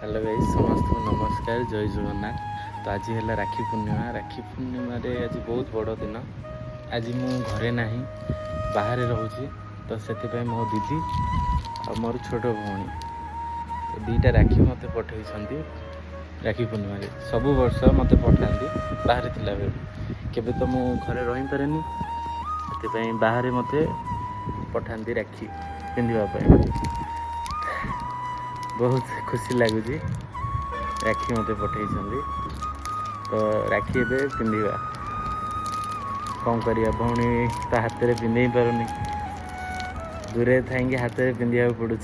Hello guys समस्त नमस्कार जय जगन्नाथ। तो आज है राखी पूर्णिमा। राखी पूर्णिमा रे आज बहुत बड़ दिन। आज मु घरे नहीं बाहर रोचे तो से मो दीदी और मोर छोट भौणी तो दीटा राखी मत पठे राखी पूर्णिमा रे सब वर्ष मत पठाती बाहर थिला बेले केबे तो मु घरे रही पारे से बाहर मत पठाती राखी पिंधा बहुत खुशी लगुच राखी मत पठे तो राखी ए पिंधा कौन करिया भौणी तो हाथ में पिंधे पारुनी दूरे थी हाथ में पिंधा पड़ू।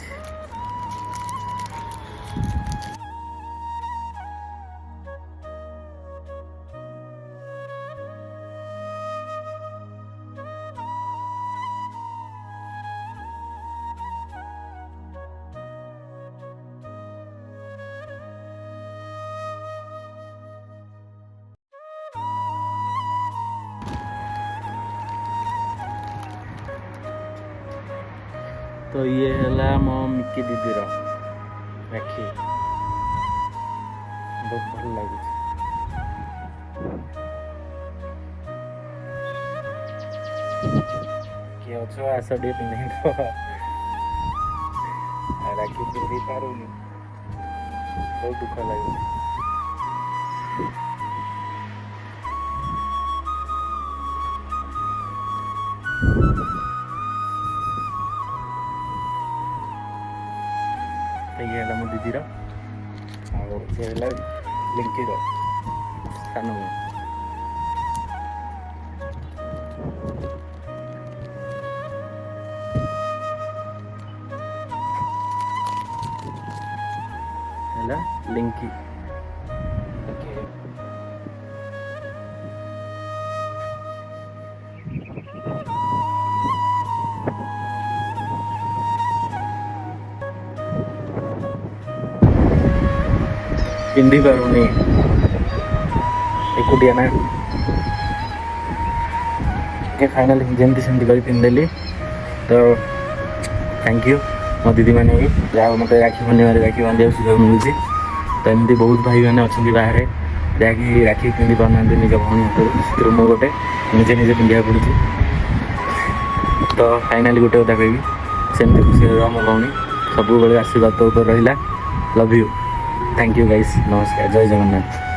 तो ये है मो मिकी दीदी राखी बहुत भल लगे किए अछ आस टे पिंध राखी पिंधि पारूनी बहुत दुख लगे। ये है मो दीदी और ये है लिंकी सान है लिंकी। पिंधि पारूनी एकुटिया ना फाइनाली जमती सेमती कर पिंधेली। तो थैंक यू मो दीदी मैंने भी जहाँ मत राखी पूर्णिमा राखी बांधा सुझाव मिलूँ। तो एमती बहुत भाई मैंने अच्छा बाहर जहाँकि राखी पिंधि पार ना निज भौणी हाथ मो गोटे निजे निजे पिंधा पड़ू। तो फाइनाली गोटे कथा कह सेमती खुशी रहा मो भौणी सब आशीर्वाद तो ऊपर रहा। Love you thank you guys नमस्कार जय जगन्नाथ।